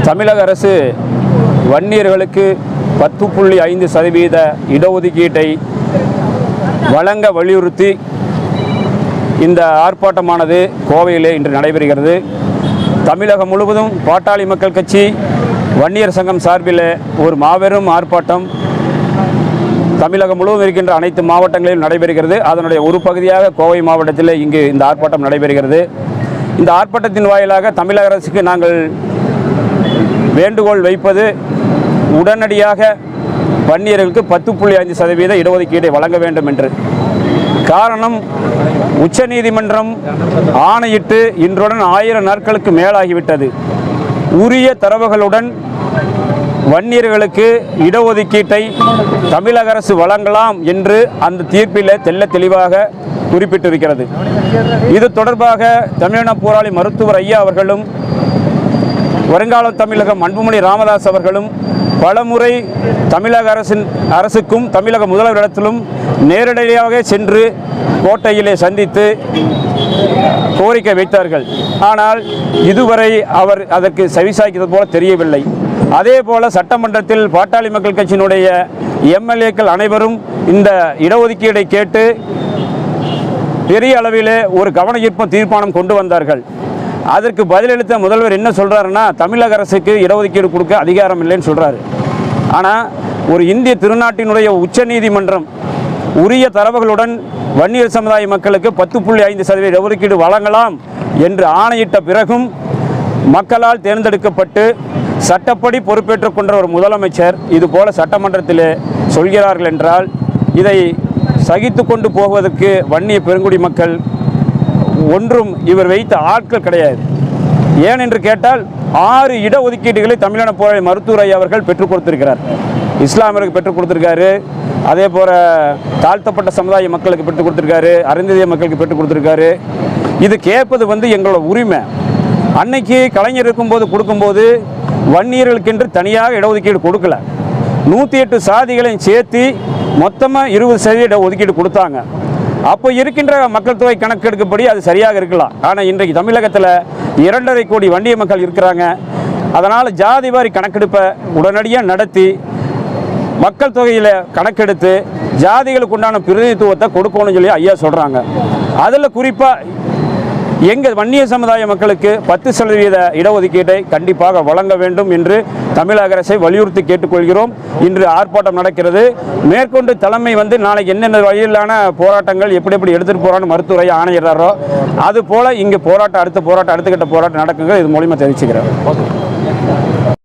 தமிழக அரசு வன்னியர்களுக்கு 10.5% இடஒதுக்கீட்டை வழங்க வலியுறுத்தி இந்த ஆர்ப்பாட்டமானது கோவையிலே இன்று நடைபெறுகிறது. தமிழகம் முழுவதும் பாட்டாளி மக்கள் கட்சி வன்னியர் சங்கம் சார்பில் ஒரு மாபெரும் ஆர்ப்பாட்டம் தமிழகம் முழுவதும் இருக்கின்ற அனைத்து மாவட்டங்களிலும் நடைபெறுகிறது. அதனுடைய ஒரு பகுதியாக கோவை மாவட்டத்தில் இங்கு இந்த ஆர்ப்பாட்டம் நடைபெறுகிறது. இந்த ஆர்ப்பாட்டத்தின் வாயிலாக தமிழக அரசுக்கு நாங்கள் வேண்டுகோள் வைப்பது, உடனடியாக வன்னியர்களுக்கு 10.5% இடஒதுக்கீட்டை வழங்க வேண்டும் என்று. காரணம், உச்சநீதிமன்றம் ஆணையிட்டு இன்றுடன் 1000 நாட்களுக்கு மேலாகிவிட்டது. உரிய தரவுகளுடன் வன்னியர்களுக்கு இடஒதுக்கீட்டை தமிழக அரசு வழங்கலாம் என்று அந்த தீர்ப்பில் தெள்ள தெளிவாக குறிப்பிட்டிருக்கிறது. இது தொடர்பாக தமிழின போராளி மருத்துவர் ஐயா அவர்களும் வருங்கால தமிழகம் அன்புமணி ராமதாஸ் அவர்களும் பலமுறை தமிழக அரசுக்கும் தமிழக முதல்வரிடத்திலும் நேரடியாக சென்று கோட்டையிலே சந்தித்து கோரிக்கை வைத்தார்கள். ஆனால் இதுவரை அவர் அதற்கு செவிசாய்க்கிறது போல தெரியவில்லை. அதே போல சட்டமன்றத்தில் பாட்டாளி மக்கள் கட்சியினுடைய எம்எல்ஏக்கள் அனைவரும் இந்த இடஒதுக்கீடை கேட்டு பெரிய அளவிலே ஒரு கவன ஈர்ப்பு தீர்மானம் கொண்டு வந்தார்கள். அதற்கு பதிலளித்த முதல்வர் என்ன சொல்கிறாருன்னா, தமிழக அரசுக்கு இடஒதுக்கீடு கொடுக்க அதிகாரம் இல்லைன்னு சொல்கிறாரு. ஆனால் ஒரு இந்திய திருநாட்டினுடைய உச்சநீதிமன்றம் உரிய தரவுகளுடன் வன்னியர் சமுதாய மக்களுக்கு 10.5% இடஒதுக்கீடு வழங்கலாம் என்று ஆணையிட்ட பிறகும் மக்களால் தேர்ந்தெடுக்கப்பட்டு சட்டப்படி பொறுப்பேற்றுக் கொண்ட ஒரு முதலமைச்சர் இதுபோல சட்டமன்றத்தில் சொல்கிறார்கள் என்றால், இதை சகித்து கொண்டு போவதற்கு வன்னிய பெருங்குடி மக்கள் ஒன்றும் இவர் வைத்த ஆட்கள் கிடையாது. ஏனென்று கேட்டால் 6 இடஒதுக்கீடுகளை தமிழின போராளி மருத்துவர் ஐயா அவர்கள் பெற்றுக் கொடுத்திருக்கிறார். இஸ்லாமியருக்கு பெற்றுக் கொடுத்திருக்காரு, அதே போல தாழ்த்தப்பட்ட சமுதாய மக்களுக்கு பெற்றுக் கொடுத்திருக்காரு, அருந்ததிய மக்களுக்கு பெற்றுக் கொடுத்திருக்காரு. இது கேட்பது எங்களோட உரிமை. அன்னைக்கு கலைஞர் இருக்கும்போது கொடுக்கும்போது வன்னியர்களுக்கென்று தனியாக இடஒதுக்கீடு கொடுக்கல. 108 சாதிகளையும் சேர்த்து மொத்தமாக 20% ஒதுக்கீடு கொடுத்தாங்க. அப்போ இருக்கின்ற மக்கள் தொகை கணக்கெடுக்கப்படி அது சரியாக இருக்கலாம். ஆனால் இன்றைக்கு தமிழகத்தில் 2.5 கோடி வன்னிய மக்கள் இருக்கிறாங்க. அதனால் ஜாதி வாரி கணக்கெடுப்பை உடனடியாக நடத்தி மக்கள் தொகையில் கணக்கெடுத்து ஜாதிகளுக்கு உண்டான பிரதிநிதித்துவத்தை கொடுக்கணும்னு சொல்லி ஐயா சொல்கிறாங்க. அதில் குறிப்பாக எங்கள் வன்னிய சமுதாய மக்களுக்கு 10% இடஒதுக்கீட்டை கண்டிப்பாக வழங்க வேண்டும் என்று தமிழக அரசை வலியுறுத்தி கேட்டுக்கொள்கிறோம். இன்று ஆர்ப்பாட்டம் நடக்கிறது. மேற்கொண்டு தலைமை நாளைக்கு என்னென்ன வழியிலான போராட்டங்கள் எப்படி எடுத்துகிட்டு போகிறான்னு மருத்துவரை ஆணையிடுறாரோ அது போல் இங்கே அடுத்த கட்ட போராட்டம் நடக்குங்க. இது மூலிமா தெரிவிச்சுக்கிறேன்.